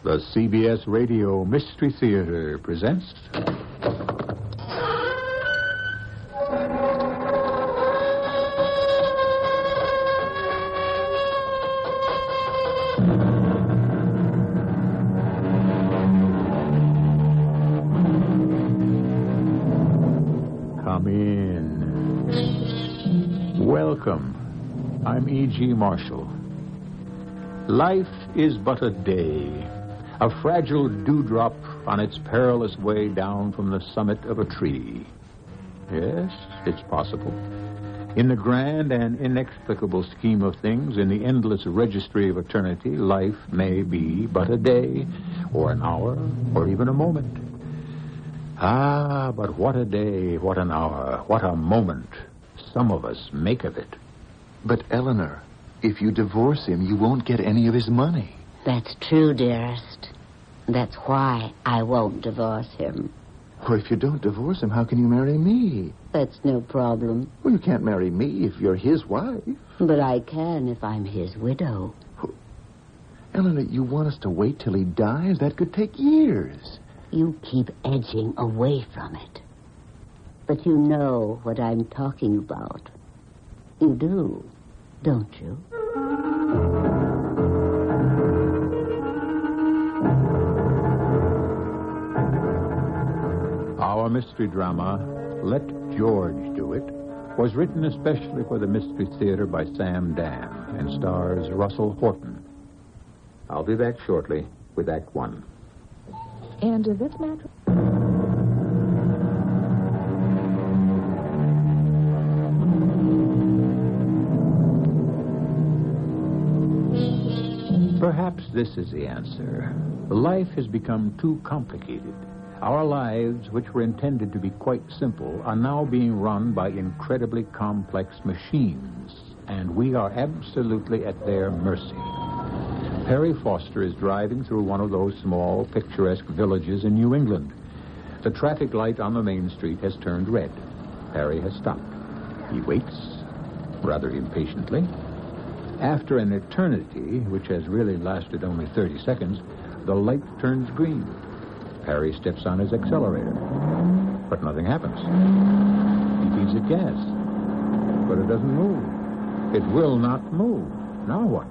The CBS Radio Mystery Theater presents... Come in. Welcome. I'm E.G. Marshall. Life is but a day. A fragile dewdrop on its perilous way down from the summit of a tree. Yes, it's possible. In the grand and inexplicable scheme of things, in the endless registry of eternity, life may be but a day, or an hour, or even a moment. Ah, but what a day, what an hour, what a moment some of us make of it. But, Eleanor, if you divorce him, you won't get any of his money. That's true, dearest. That's why I won't divorce him. Well, if you don't divorce him, how can you marry me? That's no problem. Well, you can't marry me if you're his wife. But I can if I'm his widow. Eleanor, you want us to wait till he dies? That could take years. You keep edging away from it. But you know what I'm talking about. You do, don't you? Our mystery drama, Let George Do It, was written especially for the Mystery Theater by Sam Dam and stars Russell Horton. I'll be back shortly with Act One. And this mattress... Perhaps this is the answer. Life has become too complicated. Our lives, which were intended to be quite simple, are now being run by incredibly complex machines, and we are absolutely at their mercy. Perry Foster is driving through one of those small, picturesque villages in New England. The traffic light on the main street has turned red. Perry has stopped. He waits, rather impatiently. After an eternity, which has really lasted only 30 seconds, the light turns green. Perry steps on his accelerator, but nothing happens. He feeds it gas, but it doesn't move. It will not move. Now what?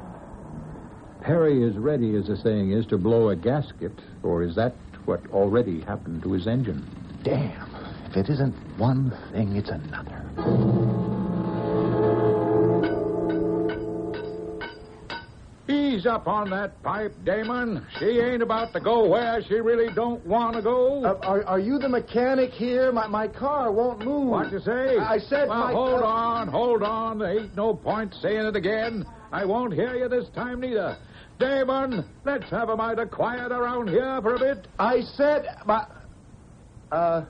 Perry is ready, as the saying is, to blow a gasket, or is that what already happened to his engine? Damn. If it isn't one thing, it's another. Ease up on that pipe, Damon. She ain't about to go where she really don't want to go. Are you the mechanic here? My car won't move. What you say? I said well, my hold on. There ain't no point saying it again. I won't hear you this time, neither. Damon, let's have a mite of quiet around here for a bit. I said I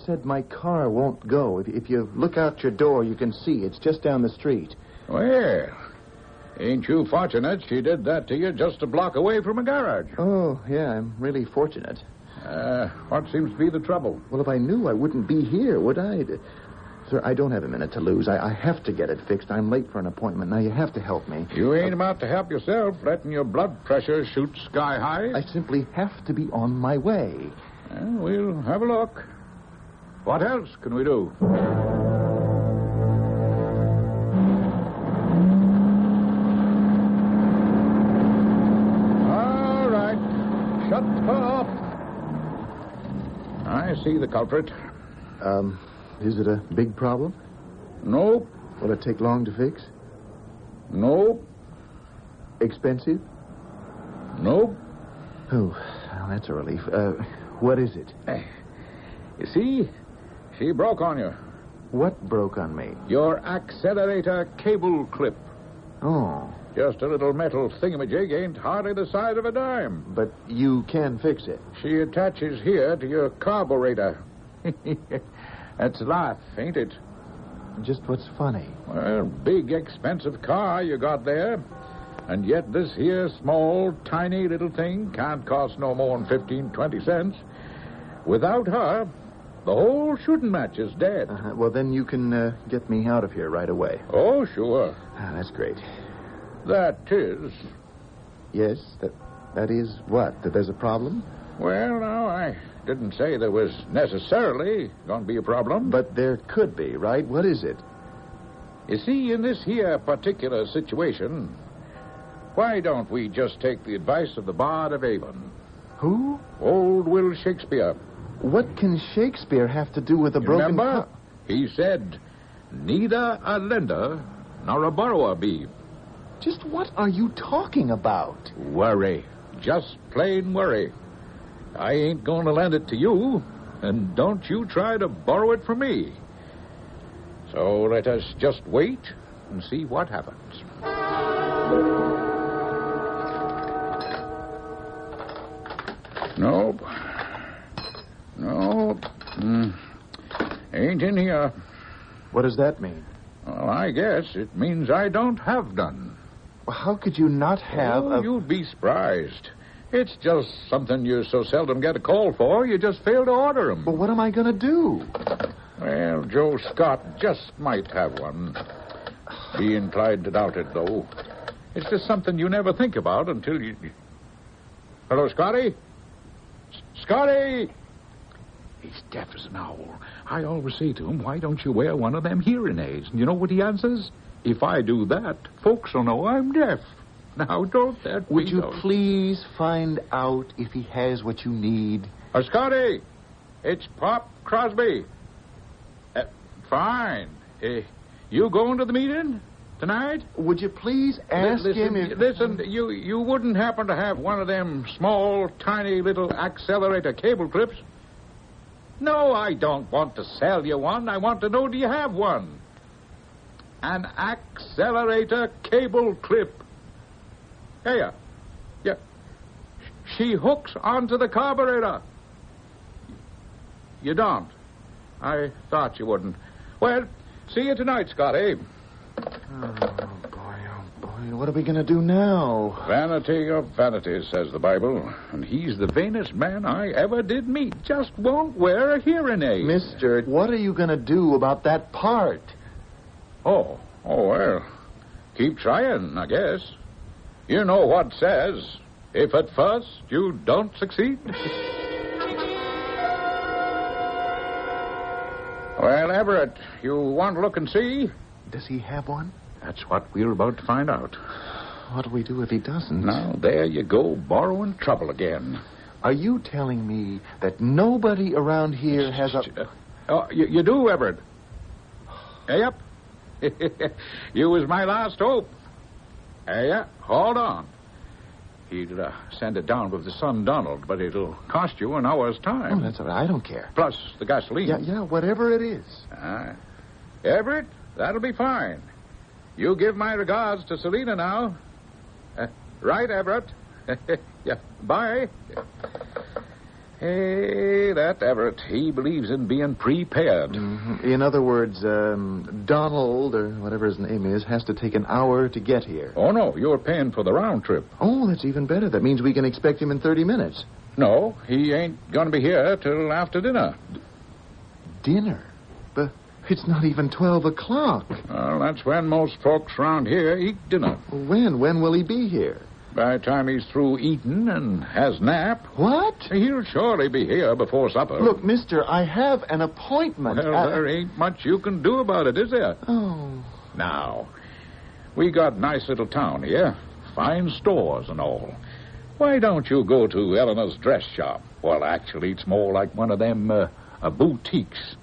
said my car won't go. If you look out your door, you can see. It's just down the street. Well, ain't you fortunate she did that to you just a block away from a garage? Oh, yeah, I'm really fortunate. What seems to be the trouble? Well, if I knew, I wouldn't be here, would I? Sir, I don't have a minute to lose. I have to get it fixed. I'm late for an appointment. Now, you have to help me. You ain't about to help yourself, letting your blood pressure shoot sky high. I simply have to be on my way. Well, we'll have a look. What else can we do? All right. Shut her off. I see the culprit. Is it a big problem? Nope. Will it take long to fix? Nope. Expensive? Nope. Oh, well, that's a relief. What is it? You see, she broke on you. What broke on me? Your accelerator cable clip. Oh. Just a little metal thingamajig ain't hardly the size of a dime. But you can fix it. She attaches here to your carburetor. That's life, ain't it? Just what's funny? Well, big, expensive car you got there. And yet this here small, tiny little thing can't cost no more than 15, 20 cents. Without her, the whole shooting match is dead. Well, then you can get me out of here right away. Oh, sure. That's great. That is. Yes, That is what? That there's a problem? Well, now, I didn't say there was necessarily going to be a problem. But there could be, right? What is it? You see, in this here particular situation, why don't we just take the advice of the Bard of Avon? Who? Old Will Shakespeare. What can Shakespeare have to do with a broken Remember? He said, neither a lender nor a borrower be. Just what are you talking about? Worry. Just plain worry. I ain't going to lend it to you, and don't you try to borrow it from me. So let us just wait and see what happens. Nope. Ain't in here. What does that mean? Well, I guess it means I don't have none. Well, how could you not have You'd be surprised. It's just something you so seldom get a call for, you just fail to order 'em. Well, what am I going to do? Well, Joe Scott just might have one. Be inclined to doubt it, though. It's just something you never think about until you... Hello, Scotty? Scotty! He's deaf as an owl. I always say to him, why don't you wear one of them hearing aids? And you know what he answers? If I do that, folks will know I'm deaf. Now, don't that... Would you please find out if he has what you need? Scotty! It's Pop Crosby. Fine. You going to the meeting tonight? Would you please ask him if... Listen, you wouldn't happen to have one of them small, tiny little accelerator cable clips? No, I don't want to sell you one. I want to know, do you have one? An accelerator cable clip. Here. Yeah. She hooks onto the carburetor. You don't? I thought you wouldn't. Well, see you tonight, Scotty. Oh, boy. What are we going to do now? Vanity of vanities, says the Bible. And he's the vainest man I ever did meet. Just won't wear a hearing aid. Mister, what are you going to do about that part? Oh, well, keep trying, I guess. You know what says, if at first you don't succeed. Well, Everett, you want to look and see? Does he have one? That's what we're about to find out. What do we do if he doesn't? Now, there you go, borrowing trouble again. Are you telling me that nobody around here has a... You do, Everett? Yep. You was my last hope. Yeah, hold on. He'll send it down with the son, Donald, but it'll cost you an hour's time. Oh, that's all right. I don't care. Plus the gasoline. Yeah, whatever it is. Everett, that'll be fine. You give my regards to Selena now. Right, Everett? Yeah, bye. Hey, that Everett, he believes in being prepared. Mm-hmm. In other words, Donald, or whatever his name is, has to take an hour to get here. Oh, no, you're paying for the round trip. Oh, that's even better. That means we can expect him in 30 minutes. No, he ain't going to be here till after dinner. Dinner? But it's not even 12 o'clock. Well, that's when most folks around here eat dinner. When? When will he be here? By the time he's through eating and has nap. What? He'll surely be here before supper. Look, mister, I have an appointment. Well, there ain't much you can do about it, is there? Oh. Now, we got nice little town here. Fine stores and all. Why don't you go to Eleanor's dress shop? Well, actually, it's more like one of them boutiques.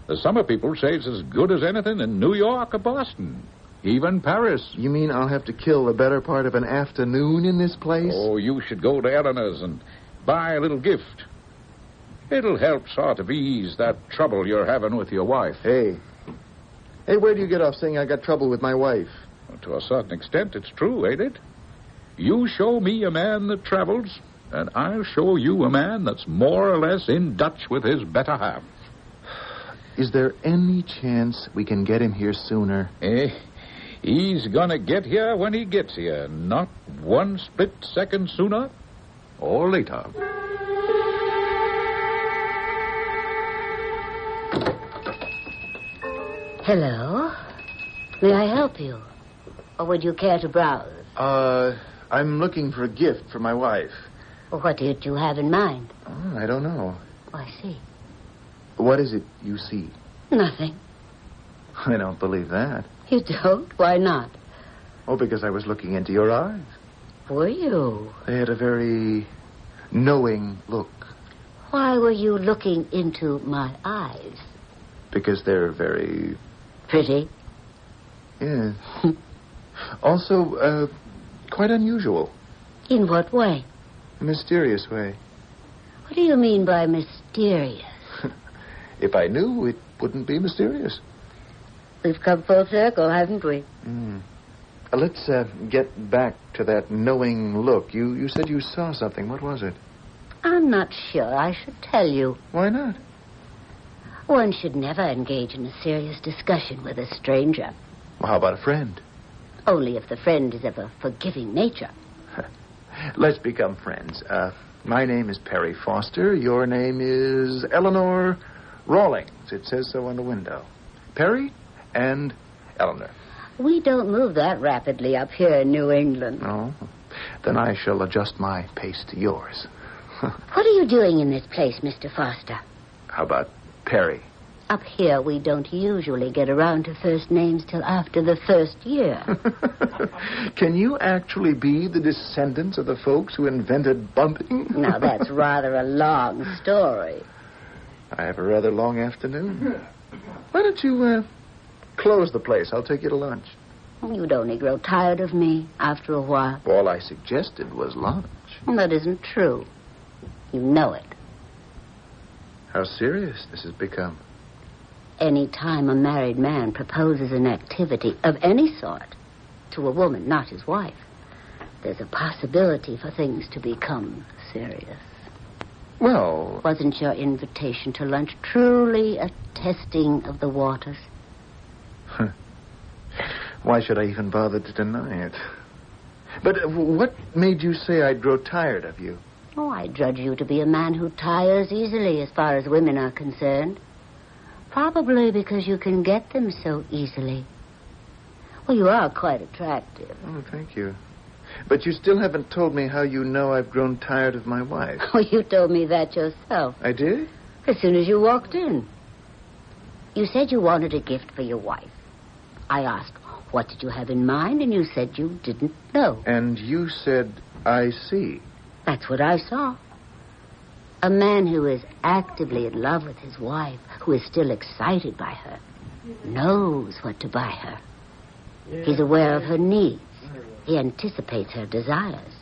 The summer people say it's as good as anything in New York or Boston. Even Paris. You mean I'll have to kill the better part of an afternoon in this place? Oh, you should go to Eleanor's and buy a little gift. It'll help sort of ease that trouble you're having with your wife. Hey, where do you get off saying I got trouble with my wife? Well, to a certain extent, it's true, ain't it? You show me a man that travels, and I'll show you a man that's more or less in Dutch with his better half. Is there any chance we can get him here sooner? He's gonna get here when he gets here, not one split second sooner or later. Hello. May I help you? Or would you care to browse? I'm looking for a gift for my wife. Well, what did you have in mind? Oh, I don't know. Oh, I see. What is it you see? Nothing. I don't believe that. You don't? Why not? Oh, because I was looking into your eyes. Were you? They had a very knowing look. Why were you looking into my eyes? Because they're very... Pretty? Yes. Also, quite unusual. In what way? A mysterious way. What do you mean by mysterious? If I knew, it wouldn't be mysterious. We've come full circle, haven't we? Let's get back to that knowing look. You said you saw something. What was it? I'm not sure I should tell you. Why not? One should never engage in a serious discussion with a stranger. Well, how about a friend? Only if the friend is of a forgiving nature. Let's become friends. My name is Perry Foster. Your name is Eleanor Rawlings. It says so on the window. Perry and Eleanor. We don't move that rapidly up here in New England. Oh, then I shall adjust my pace to yours. What are you doing in this place, Mr. Foster? How about Perry? Up here, we don't usually get around to first names till after the first year. Can you actually be the descendants of the folks who invented bumping? Now, that's rather a long story. I have a rather long afternoon. Why don't you close the place? I'll take you to lunch. You'd only grow tired of me after a while. All I suggested was lunch. That isn't true. You know it. How serious this has become. Any time a married man proposes an activity of any sort to a woman, not his wife, there's a possibility for things to become serious. Well... Wasn't your invitation to lunch truly a testing of the waters? Why should I even bother to deny it? But what made you say I'd grow tired of you? Oh, I judge you to be a man who tires easily as far as women are concerned. Probably because you can get them so easily. Well, you are quite attractive. Oh, thank you. But you still haven't told me how you know I've grown tired of my wife. Oh, you told me that yourself. I did? As soon as you walked in. You said you wanted a gift for your wife. I asked, what did you have in mind? And you said you didn't know. And you said, I see. That's what I saw. A man who is actively in love with his wife, who is still excited by her, knows what to buy her. He's aware of her needs. He anticipates her desires.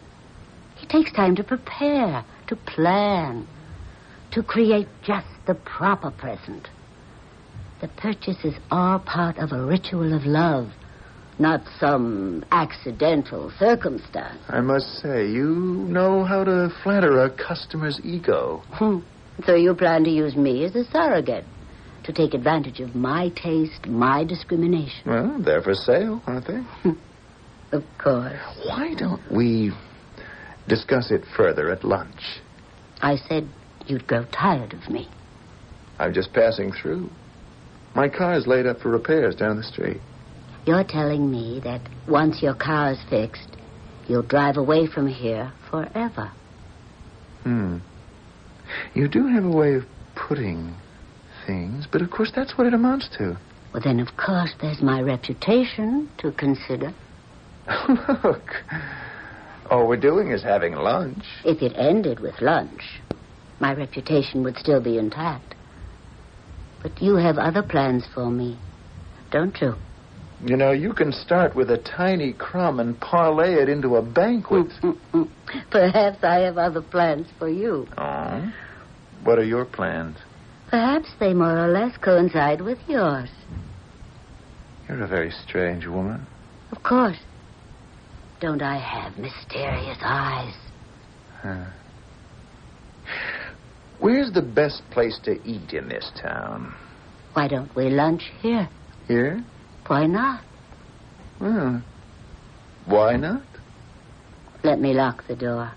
He takes time to prepare, to plan, to create just the proper present. The purchases are part of a ritual of love, not some accidental circumstance. I must say, you know how to flatter a customer's ego. So you plan to use me as a surrogate, to take advantage of my taste, my discrimination. Well, they're for sale, aren't they? Of course. Why don't we discuss it further at lunch? I said you'd grow tired of me. I'm just passing through. My car's laid up for repairs down the street. You're telling me that once your car's fixed, you'll drive away from here forever. You do have a way of putting things, but of course that's what it amounts to. Well, then, of course, there's my reputation to consider. Look, all we're doing is having lunch. If it ended with lunch, my reputation would still be intact. But you have other plans for me, don't you? You know, you can start with a tiny crumb and parlay it into a banquet. Perhaps I have other plans for you. Oh? What are your plans? Perhaps they more or less coincide with yours. You're a very strange woman. Of course. Don't I have mysterious eyes? Where's the best place to eat in this town? Why don't we lunch here? Here? Why not? Well, why not? Let me lock the door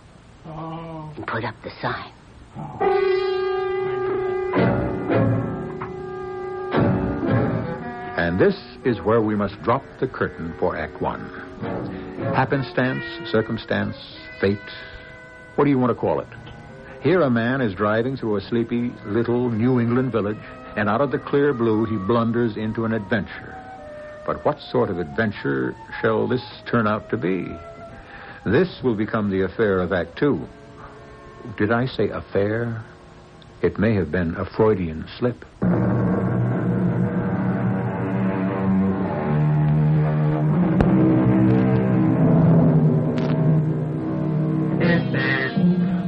and put up the sign. And this is where we must drop the curtain for Act One. Happenstance, circumstance, fate, what do you want to call it? Here a man is driving through a sleepy little New England village, and out of the clear blue he blunders into an adventure. But what sort of adventure shall this turn out to be? This will become the affair of Act Two. Did I say affair? It may have been a Freudian slip.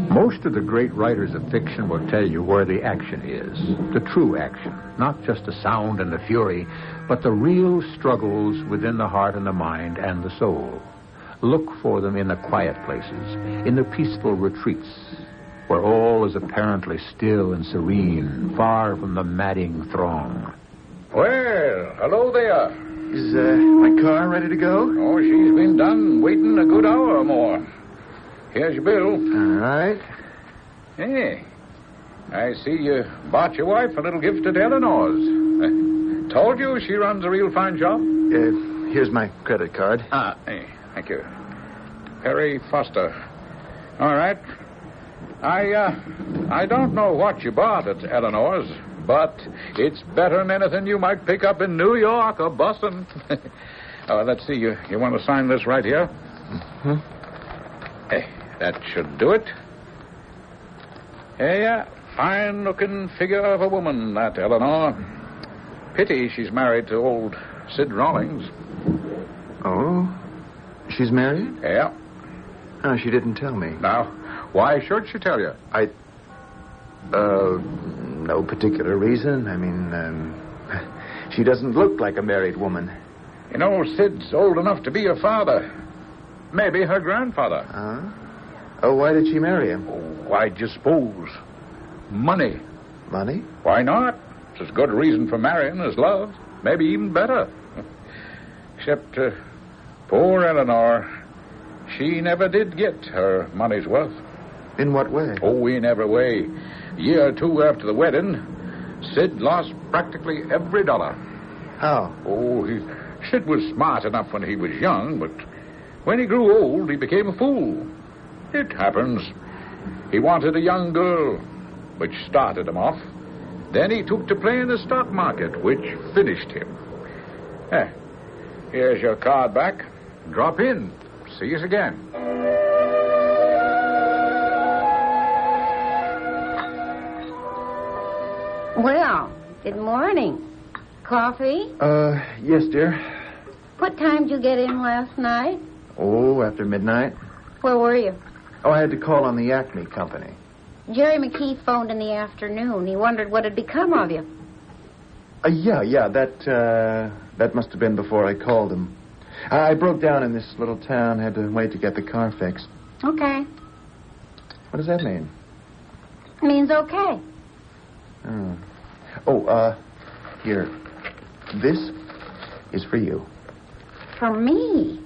Most of the great writers of fiction will tell you where the action is, the true action, not just the sound and the fury, but the real struggles within the heart and the mind and the soul. Look for them in the quiet places, in the peaceful retreats, where all is apparently still and serene, far from the madding throng. Well, hello there. Is my car ready to go? Oh, she's been done waiting a good hour or more. Here's your bill. All right. Hey, I see you bought your wife a little gift at Eleanor's. Told you she runs a real fine shop. Here's my credit card. Hey, thank you. Perry Foster. All right. I don't know what you bought at Eleanor's, but it's better than anything you might pick up in New York or Boston. Let's see. You want to sign this right here? Mm-hmm. Hey, that should do it. Hey, fine-looking figure of a woman, that Eleanor. Pity she's married to old Sid Rawlings. Oh? She's married? Yeah. Oh, she didn't tell me. Now, why should she tell you? No particular reason. I mean, she doesn't look like a married woman. You know, Sid's old enough to be her father. Maybe her grandfather. Oh, why did she marry him? Oh, why'd you suppose? Money. Money? Why not? It's as good a reason for marrying as love. Maybe even better. Except, poor Eleanor, she never did get her money's worth. In what way? Oh, in every way. A year or two after the wedding, Sid lost practically every dollar. How? Oh, Sid was smart enough when he was young, but when he grew old, he became a fool. It happens. He wanted a young girl, which started him off. Then he took to playing the stock market, which finished him. Here's your card back. Drop in. See us again. Well, good morning. Coffee? Yes, dear. What time did you get in last night? Oh, after midnight. Where were you? Oh, I had to call on the Acme Company. Jerry McKee phoned in the afternoon. He wondered what had become of you. Yeah, that must have been before I called him. I broke down in this little town, had to wait to get the car fixed. Okay. What does that mean? It means okay. Here. This is for you. For me?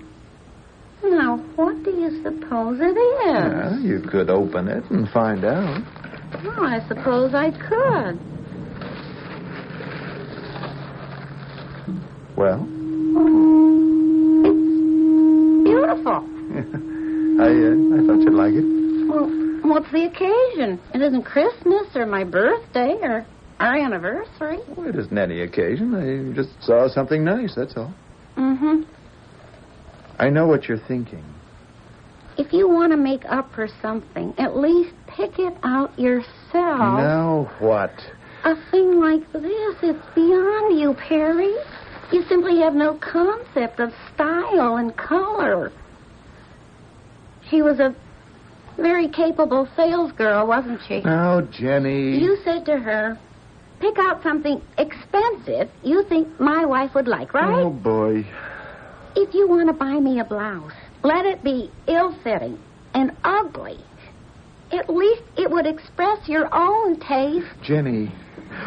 Now, what do you suppose it is? Yeah, you could open it and find out. Well, I suppose I could. Well? It's beautiful. I thought you'd like it. Well, what's the occasion? It isn't Christmas or my birthday or our anniversary. Well, it isn't any occasion. I just saw something nice, that's all. Mm-hmm. I know what you're thinking. If you want to make up for something, at least pick it out yourself. Now what? A thing like this, it's beyond you, Perry. You simply have no concept of style and color. She was a very capable salesgirl, wasn't she? Now, Jenny. You said to her, pick out something expensive you think my wife would like, right? Oh, boy. If you want to buy me a blouse, let it be ill-fitting and ugly. At least it would express your own taste. Jenny,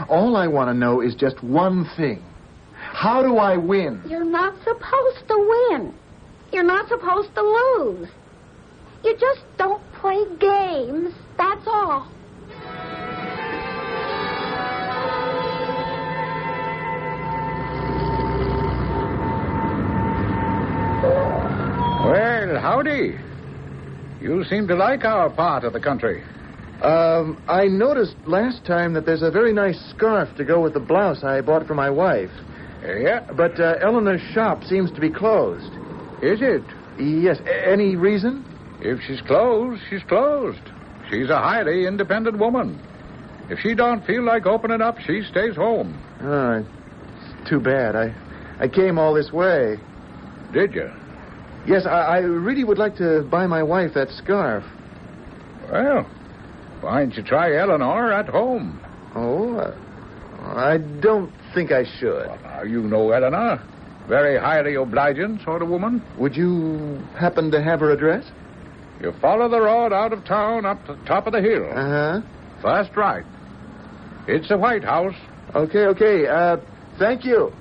all I want to know is just one thing. How do I win? You're not supposed to win. You're not supposed to lose. You just don't play games, that's all. Well, Howdy. You seem to like our part of the country. I noticed last time that there's a very nice scarf to go with the blouse I bought for my wife. Yeah. But Eleanor's shop seems to be closed. Is it? Yes. Any reason? If she's closed, she's closed. She's a highly independent woman. If she don't feel like opening up, she stays home. Oh, it's too bad. I came all this way. Did you? Yes, I really would like to buy my wife that scarf. Well, why don't you try Eleanor at home? Oh, I don't think I should. Well, now, you know Eleanor. Very highly obliging sort of woman. Would you happen to have her address? You follow the road out of town up to the top of the hill. Uh-huh. First right. It's the White House. Okay. Thank you.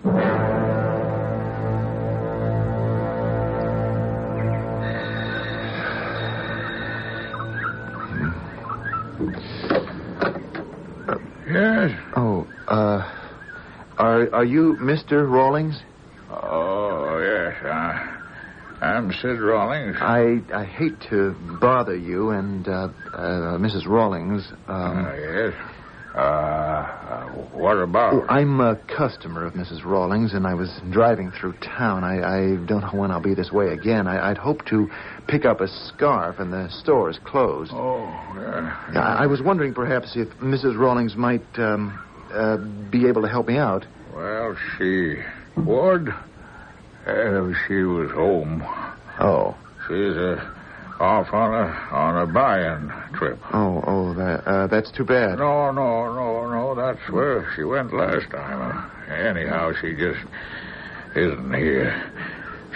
Yes. Oh, are you Mr. Rawlings? Oh, yes. I'm Sid Rawlings. I hate to bother you and Mrs. Rawlings. Yes. What about? Oh, I'm a customer of Mrs. Rawlings, and I was driving through town. I don't know when I'll be this way again. I'd hoped to pick up a scarf, and the store is closed. Oh, yeah. I was wondering perhaps if Mrs. Rawlings might be able to help me out. Well, she would if she was home. Oh. She's off on a buying trip. Oh, that's too bad. No. That's where she went last time. Anyhow, she just isn't here.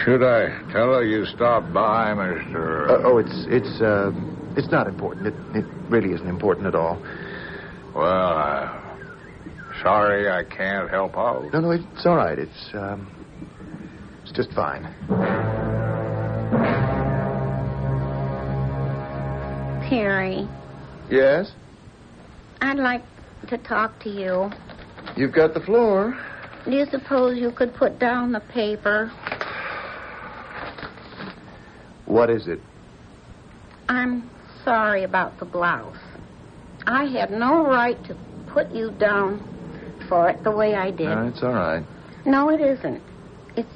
Should I tell her you stopped by, Mr. It's not important. It really isn't important at all. Well, sorry I can't help out. No, it's all right. It's just fine. Perry, Yes? I'd like to talk to you. You've got the floor. Do you suppose you could put down the paper? What is it? I'm sorry about the blouse. I had no right to put you down for it the way I did. No, it's all right. No, it isn't. It's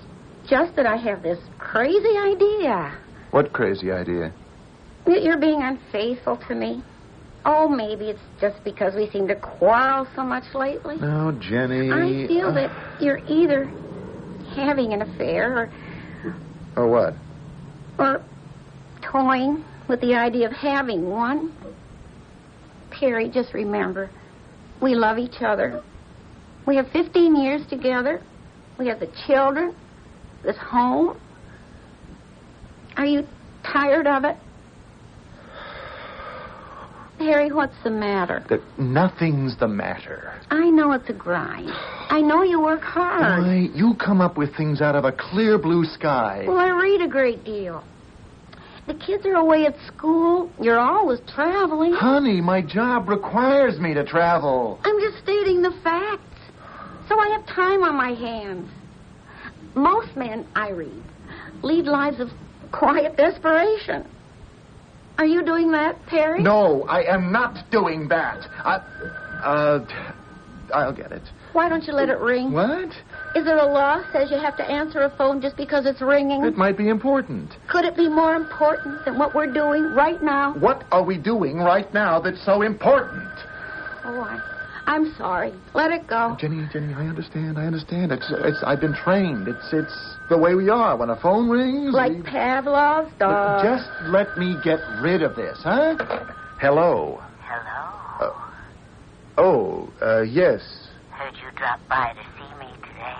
just that I have this crazy idea. What crazy idea? That you're being unfaithful to me. Oh, maybe it's just because we seem to quarrel so much lately. No, Jenny. I feel that you're either having an affair Or what? or toying with the idea of having one. Perry, just remember, we love each other. We have 15 years together. We have the children, this home. Are you tired of it? Perry, what's the matter? Nothing's the matter. I know it's a grind. I know you work hard. Why, you come up with things out of a clear blue sky. Well, I read a great deal. The kids are away at school. You're always traveling. Honey, my job requires me to travel. I'm just stating the facts. So I have time on my hands. Most men, I read, lead lives of quiet desperation. Are you doing that, Perry? No, I am not doing that. I'll get it. Why don't you let it ring? What? Is there a law that says you have to answer a phone just because it's ringing? It might be important. Could it be more important than what we're doing right now? What are we doing right now that's so important? Oh, I'm sorry. Let it go. Jenny, I understand. It's I've been trained. It's the way we are. When a phone rings... Like Pavlov's dog. Just let me get rid of this, huh? Hello. Hello. Yes. Heard you drop by to see me today.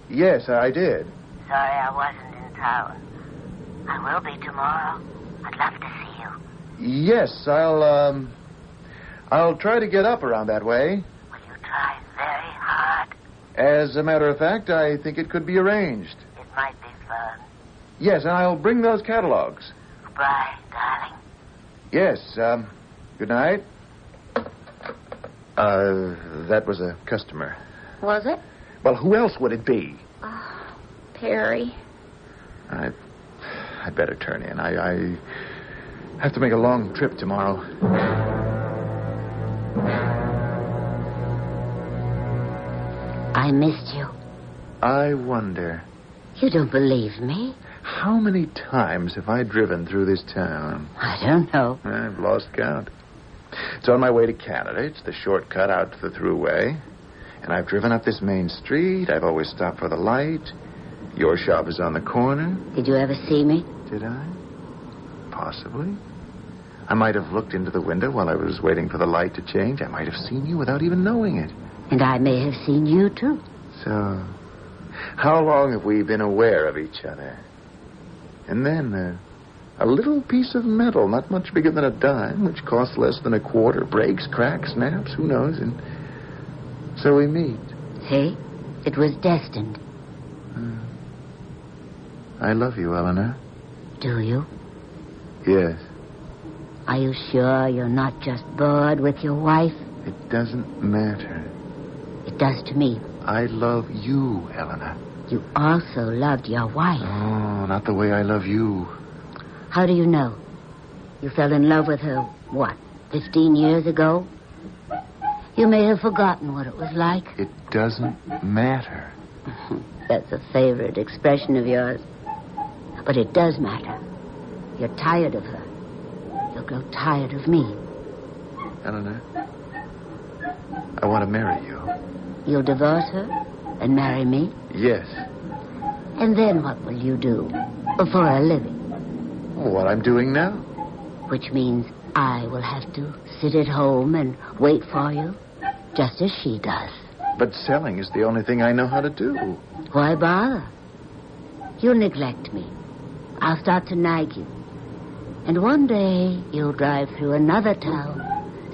Yes, I did. Sorry I wasn't in town. I will be tomorrow. I'd love to see you. Yes, I'll try to get up around that way. Will you try very hard? As a matter of fact, I think it could be arranged. It might be fun. Yes, and I'll bring those catalogs. Goodbye, darling. Yes, good night. That was a customer. Was it? Well, who else would it be? Oh, Perry. I'd better turn in. I have to make a long trip tomorrow. I missed you. I wonder, You don't believe me? how many times have I driven through this town? I don't know. I've lost count. It's on my way to Canada. It's the shortcut out to the thruway. And I've driven up this main street. I've always stopped for the light. Your shop is on the corner. Did you ever see me? Did I? Possibly. I might have looked into the window while I was waiting for the light to change. I might have seen you without even knowing it. And I may have seen you, too. So, how long have we been aware of each other? And then, a little piece of metal, not much bigger than a dime, which costs less than a quarter, breaks, cracks, snaps, who knows, and so we meet. See? It was destined. I love you, Eleanor. Do you? Yes. Are you sure you're not just bored with your wife? It doesn't matter. It does to me. I love you, Eleanor. You also loved your wife. Oh, not the way I love you. How do you know? You fell in love with her, what, 15 years ago? You may have forgotten what it was like. It doesn't matter. That's a favorite expression of yours. But it does matter. You're tired of her. You'll grow tired of me. Eleanor, I want to marry you. You'll divorce her and marry me? Yes. And then what will you do for a living? What I'm doing now. Which means I will have to sit at home and wait for you, just as she does. But selling is the only thing I know how to do. Why bother? You'll neglect me. I'll start to nag you. And one day you'll drive through another town,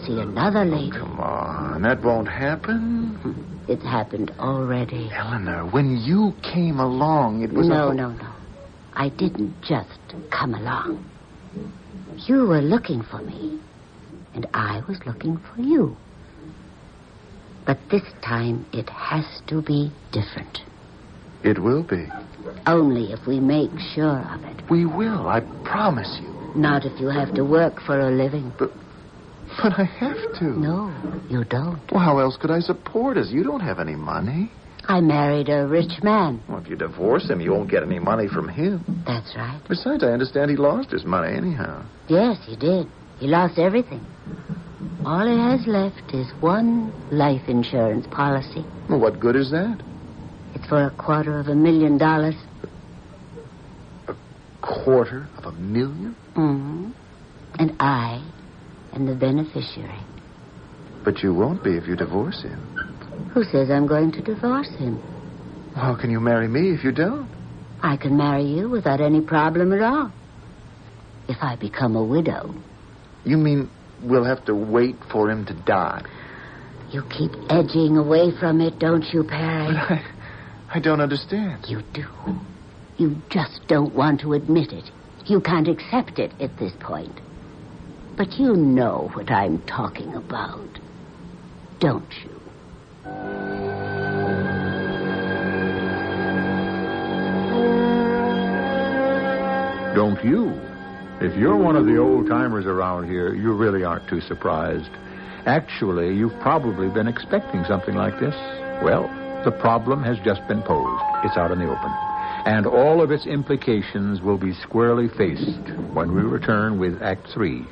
see another lady. Come on, that won't happen. It's happened already. Eleanor, when you came along, it was... No. I didn't just come along. You were looking for me, and I was looking for you. But this time it has to be different. It will be. Only if we make sure of it. We will, I promise you. Not if you have to work for a living. But I have to. No, you don't. Well, how else could I support us? You don't have any money. I married a rich man. Well, if you divorce him, you won't get any money from him. That's right. Besides, I understand he lost his money anyhow. Yes, he did. He lost everything. All he has left is one life insurance policy. Well, what good is that? It's for $250,000. $250,000? Mm-hmm. And I am the beneficiary. But you won't be if you divorce him. Who says I'm going to divorce him? How can you marry me if you don't? I can marry you without any problem at all. If I become a widow. You mean we'll have to wait for him to die? You keep edging away from it, don't you, Perry? But I don't understand. You do. You just don't want to admit it. You can't accept it at this point. But you know what I'm talking about, don't you? Don't you? If you're one of the old-timers around here, you really aren't too surprised. Actually, you've probably been expecting something like this. Well, the problem has just been posed. It's out in the open. And all of its implications will be squarely faced when we return with Act 3.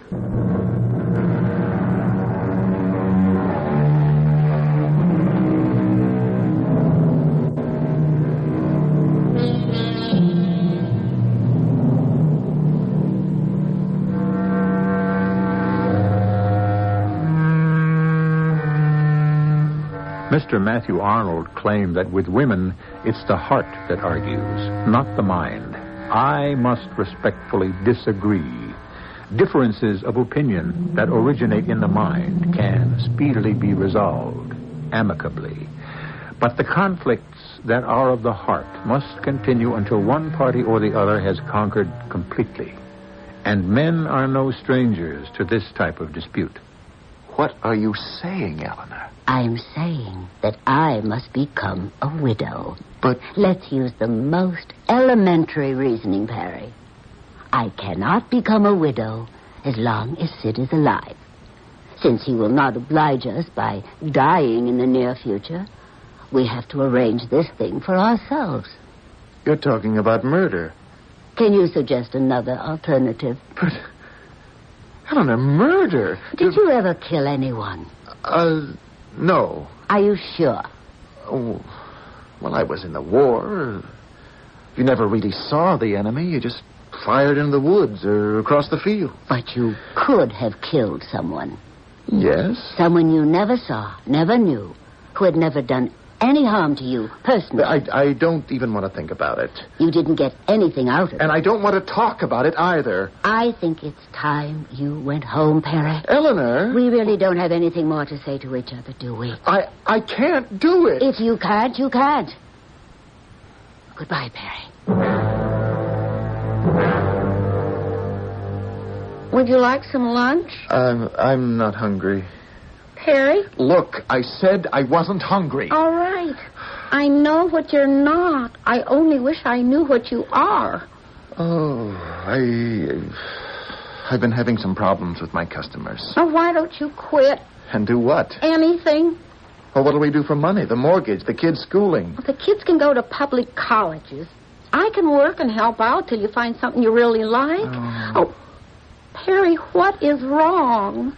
Mr. Matthew Arnold claimed that with women, it's the heart that argues, not the mind. I must respectfully disagree. Differences of opinion that originate in the mind can speedily be resolved amicably. But the conflicts that are of the heart must continue until one party or the other has conquered completely. And men are no strangers to this type of dispute. What are you saying, Eleanor? I'm saying that I must become a widow. But... Let's use the most elementary reasoning, Perry. I cannot become a widow as long as Sid is alive. Since he will not oblige us by dying in the near future, we have to arrange this thing for ourselves. You're talking about murder. Can you suggest another alternative? But, Eleanor, murder? Did you ever kill anyone? No. Are you sure? Oh, well, I was in the war. You never really saw the enemy. You just fired in the woods or across the field. But you could have killed someone. Yes? Someone you never saw, never knew, who had never done any harm to you, personally. I don't even want to think about it. You didn't get anything out of it. And I don't want to talk about it either. I think it's time you went home, Perry. Eleanor? We really don't have anything more to say to each other, do we? I can't do it. If you can't, you can't. Goodbye, Perry. Would you like some lunch? I'm not hungry. Perry? Look, I said I wasn't hungry. All right. I know what you're not. I only wish I knew what you are. Oh, I've been having some problems with my customers. Now, why don't you quit? And do what? Anything. Well, what'll we do for money? The mortgage, the kids' schooling. Well, the kids can go to public colleges. I can work and help out till you find something you really like. Oh, Perry, what is wrong?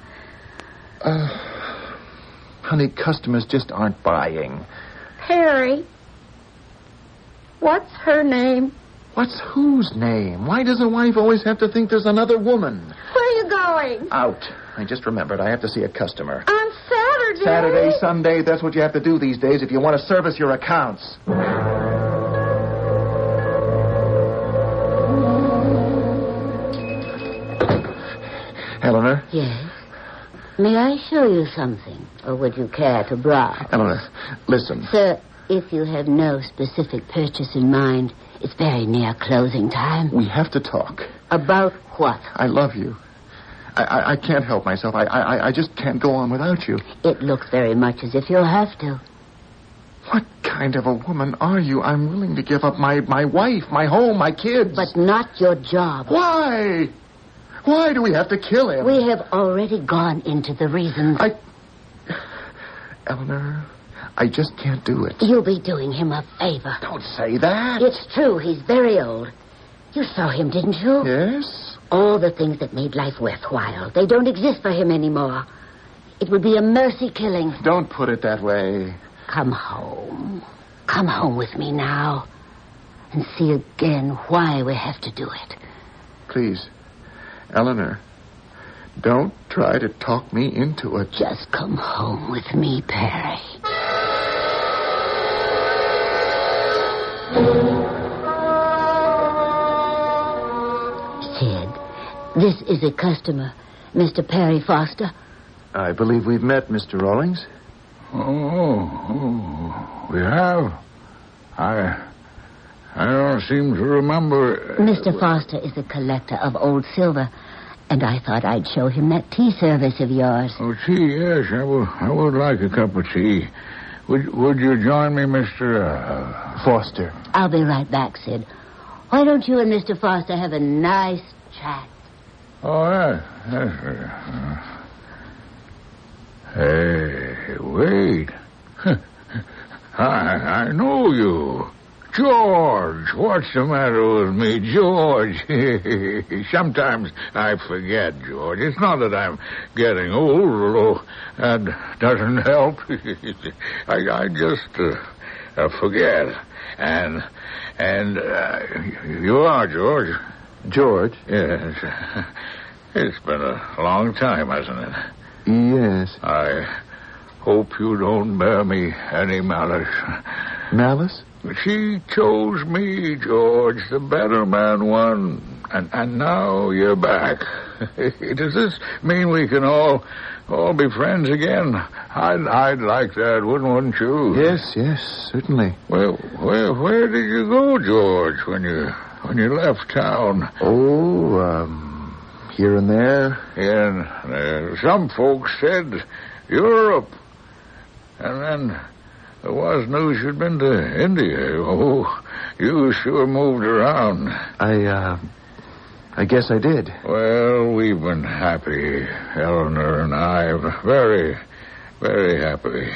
Honey, customers just aren't buying. Perry, what's her name? What's whose name? Why does a wife always have to think there's another woman? Where are you going? Out. I just remembered I have to see a customer. On Saturday. Saturday, Sunday, that's what you have to do these days if you want to service your accounts. Eleanor? Yes? May I show you something? Or would you care to browse? Eleanor, listen. Sir, if you have no specific purchase in mind, it's very near closing time. We have to talk. About what? I love you. I can't help myself. I just can't go on without you. It looks very much as if you'll have to. What kind of a woman are you? I'm willing to give up my wife, my home, my kids. But not your job. Why? Why do we have to kill him? We have already gone into the reasons. Eleanor, I just can't do it. You'll be doing him a favor. Don't say that. It's true. He's very old. You saw him, didn't you? Yes? All the things that made life worthwhile. They don't exist for him anymore. It would be a mercy killing. Don't put it that way. Come home. Come home with me now. And see again why we have to do it. Please, Eleanor, don't try to talk me into it. Just come home with me, Perry. Sid, this is a customer, Mr. Perry Foster. I believe we've met, Mr. Rawlings. Oh, we have? I don't seem to remember. Mr. Foster is a collector of old silver, and I thought I'd show him that tea service of yours. Oh, tea, yes. I would like a cup of tea. Would you join me, Mr. Foster? I'll be right back, Sid. Why don't you and Mr. Foster have a nice chat? Oh, yes. Hey, wait. I know you. George, what's the matter with me, George? Sometimes I forget, George. It's not that I'm getting old, although that doesn't help. I just forget. And you are, George. George? Yes. It's been a long time, hasn't it? Yes. I hope you don't bear me any malice. Malice? She chose me, George. The better man won. And now you're back. Does this mean we can all be friends again? I'd like that, wouldn't you? Yes, certainly. Well, where did you go, George, when you left town? Oh, here and there. And some folks said Europe. And then there was news you'd been to India. Oh, you sure moved around. I I guess I did. Well, we've been happy, Eleanor and I. Very, very happy.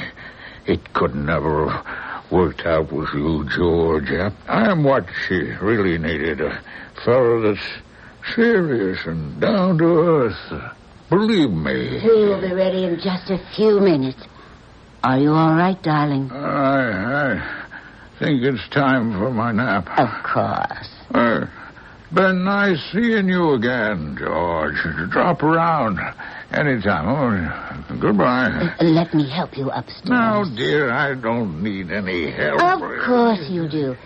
It could never have worked out with you, George. I'm what she really needed. A fellow that's serious and down to earth. Believe me. We will be ready in just a few minutes. Are you all right, darling? I think it's time for my nap. Of course. Been nice seeing you again, George. Drop around anytime. Oh, goodbye. Let me help you upstairs. No, dear, I don't need any help. Of course you do.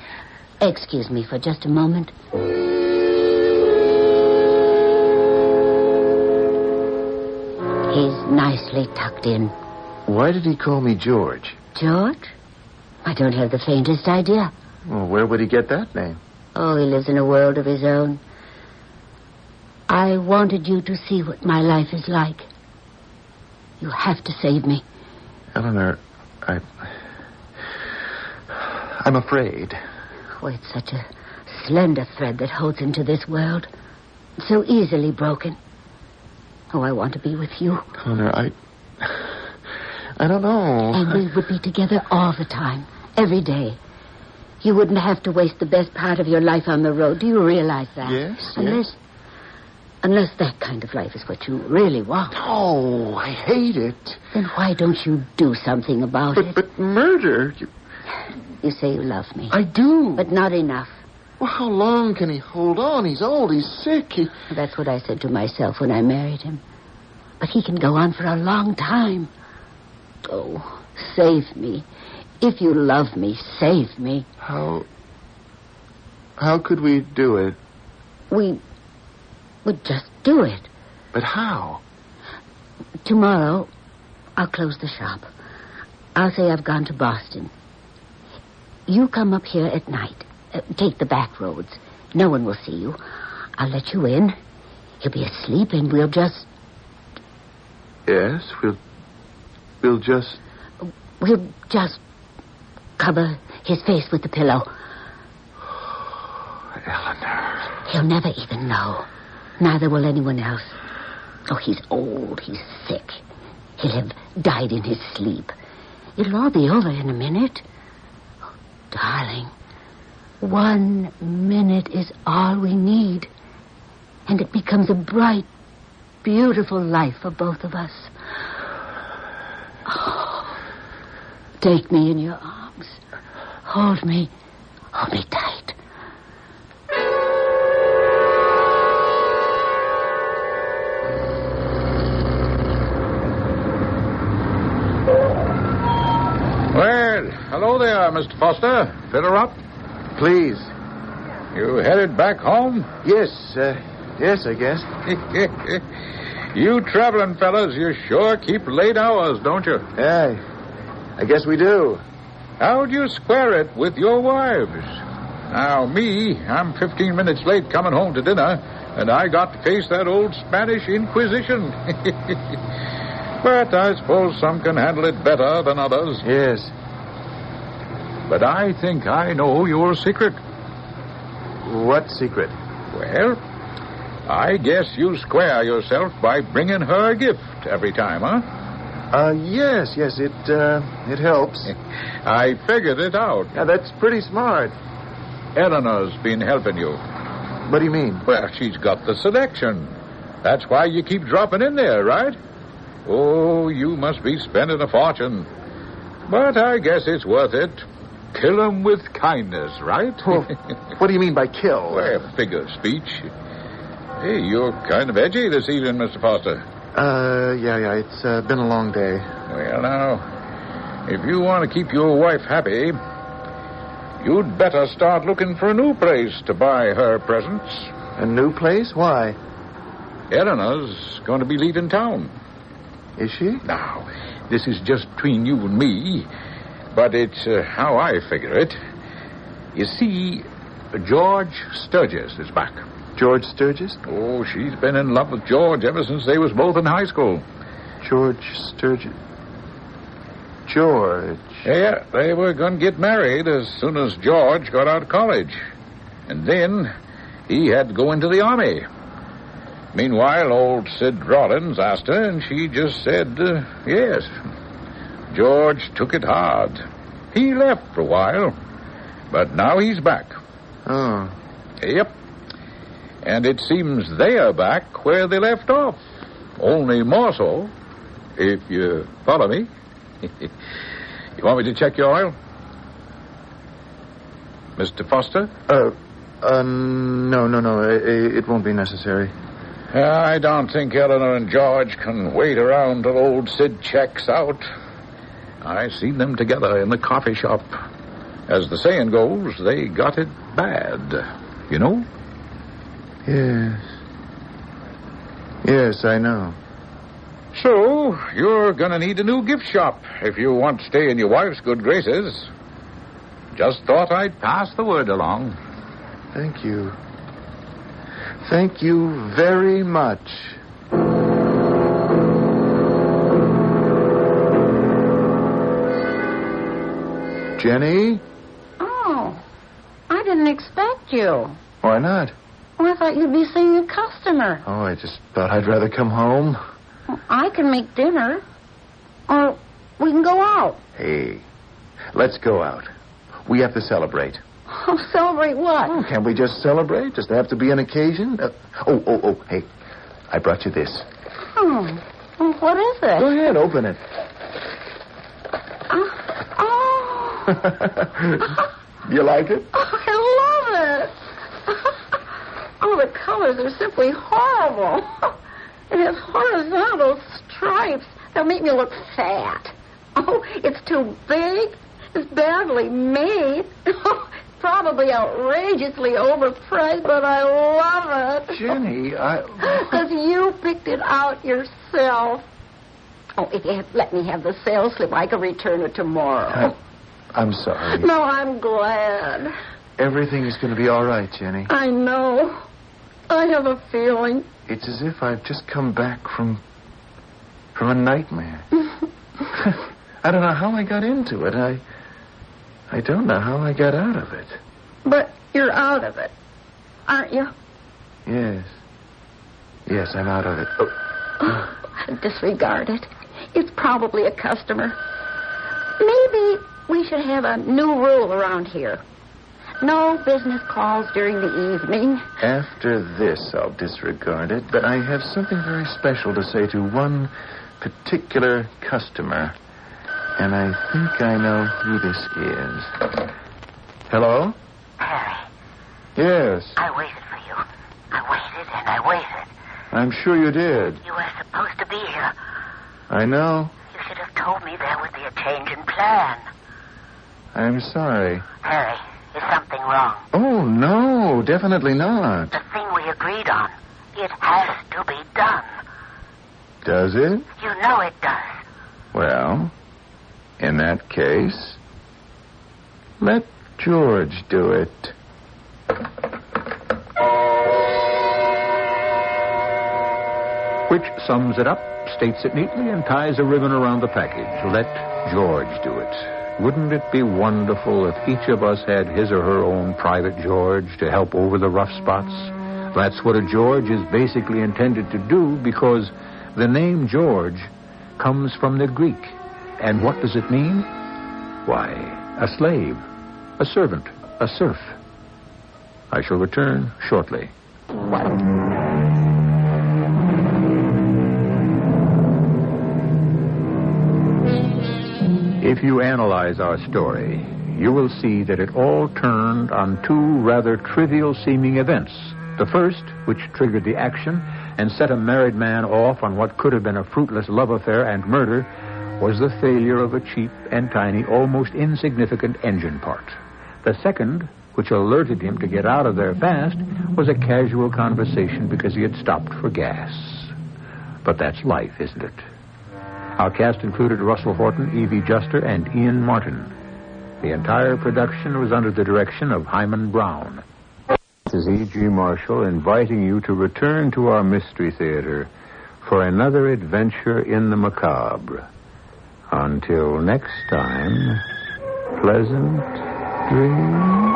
Excuse me for just a moment. He's nicely tucked in. Why did he call me George? George? I don't have the faintest idea. Well, where would he get that name? Oh, he lives in a world of his own. I wanted you to see what my life is like. You have to save me. Eleanor, I'm afraid. Oh, it's such a slender thread that holds him to this world. So easily broken. Oh, I want to be with you. Eleanor, I don't know. And we would be together all the time, every day. You wouldn't have to waste the best part of your life on the road. Do you realize that? Yes, Unless that kind of life is what you really want. Oh, I hate it. Then why don't you do something about it? But murder... You say you love me. I do. But not enough. Well, how long can he hold on? He's old. He's sick. That's what I said to myself when I married him. But he can go on for a long time. Oh, save me. If you love me, save me. How could we do it? We would just do it. But how? Tomorrow, I'll close the shop. I'll say I've gone to Boston. You come up here at night. Take the back roads. No one will see you. I'll let you in. He'll be asleep and we'll just... Yes, we'll just... We'll just cover his face with the pillow. Eleanor. He'll never even know. Neither will anyone else. Oh, he's old. He's sick. He'll have died in his sleep. It'll all be over in a minute. Oh, darling, 1 minute is all we need. And it becomes a bright, beautiful life for both of us. Oh, take me in your arms. Hold me tight. Well, hello there, Mr. Foster. Fill her up. Please. You headed back home? Yes, I guess. You traveling fellas, you sure keep late hours, don't you? Yeah, I guess we do. How'd you square it with your wives? Now, I'm 15 minutes late coming home to dinner, and I got to face that old Spanish Inquisition. But I suppose some can handle it better than others. Yes. But I think I know your secret. What secret? Well, I guess you square yourself by bringing her a gift every time, huh? Yes, it helps. I figured it out. Yeah, that's pretty smart. Eleanor's been helping you. What do you mean? Well, she's got the selection. That's why you keep dropping in there, right? Oh, you must be spending a fortune. But I guess it's worth it. Kill 'em with kindness, right? Well, what do you mean by kill? Well, figure of speech. Hey, you're kind of edgy this evening, Mr. Foster. Yeah, it's been a long day. Well, now, if you want to keep your wife happy, you'd better start looking for a new place to buy her presents. A new place? Why? Eleanor's going to be leaving town. Is she? Now, this is just between you and me, but it's how I figure it. You see, George Sturgis is back. George Sturgis? Oh, she's been in love with George ever since they was both in high school. George Sturgis. George. Yeah, they were going to get married as soon as George got out of college. And then he had to go into the army. Meanwhile, old Sid Rollins asked her, and she just said, yes. George took it hard. He left for a while, but now he's back. Oh. Yep. And it seems they are back where they left off. Only more so, if you follow me. You want me to check your oil? Mr. Foster? No. It won't be necessary. I don't think Eleanor and George can wait around till old Sid checks out. I seen them together in the coffee shop. As the saying goes, they got it bad. You know? Yes, I know. So, you're gonna need a new gift shop if you want to stay in your wife's good graces. Just thought I'd pass the word along. Thank you. Thank you very much. Jenny? Oh, I didn't expect you. Why not? Well, I thought you'd be seeing a customer. Oh, I just thought I'd rather come home. Well, I can make dinner. Or we can go out. Hey, let's go out. We have to celebrate. Oh, celebrate what? Oh, can't we just celebrate? Does it have to be an occasion? Hey, I brought you this. Oh, well, what is it? Go ahead, open it. You like it? Oh, I love it. Oh, the colors are simply horrible. It has horizontal stripes. They'll make me look fat. Oh, it's too big. It's badly made. Probably outrageously overpriced, but I love it. Jenny, Because you picked it out yourself. Oh, if you had let me have the sales slip, I could return it tomorrow. I'm sorry. No, I'm glad. Everything is going to be all right, Jenny. I know. I have a feeling. It's as if I've just come back from a nightmare. I don't know how I got into it. I don't know how I got out of it. But you're out of it, aren't you? Yes. Yes, I'm out of it. Oh, disregard it. It's probably a customer. Maybe we should have a new rule around here. No business calls during the evening. After this, I'll disregard it, but I have something very special to say to one particular customer. And I think I know who this is. Hello? Harry. Yes. I waited for you. I waited and I waited. I'm sure you did. You were supposed to be here. I know. You should have told me there would be a change in plan. I'm sorry. Harry, is something wrong? Oh, no, definitely not. The thing we agreed on. It has to be done. Does it? You know it does. Well, in that case, let George do it. Which sums it up, states it neatly, and ties a ribbon around the package. Let George do it. Wouldn't it be wonderful if each of us had his or her own private George to help over the rough spots? That's what a George is basically intended to do, because the name George comes from the Greek. And what does it mean? Why, a slave, a servant, a serf. I shall return shortly. If you analyze our story, you will see that it all turned on two rather trivial-seeming events. The first, which triggered the action and set a married man off on what could have been a fruitless love affair and murder, was the failure of a cheap and tiny, almost insignificant engine part. The second, which alerted him to get out of there fast, was a casual conversation because he had stopped for gas. But that's life, isn't it? Our cast included Russell Horton, Evie Juster, and Ian Martin. The entire production was under the direction of Hyman Brown. This is E.G. Marshall inviting you to return to our Mystery Theater for another adventure in the macabre. Until next time, pleasant dreams.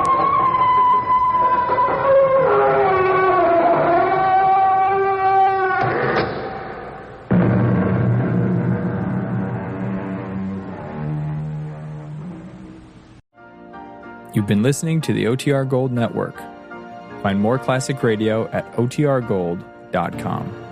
You've been listening to the OTR Gold Network. Find more classic radio at otrgold.com.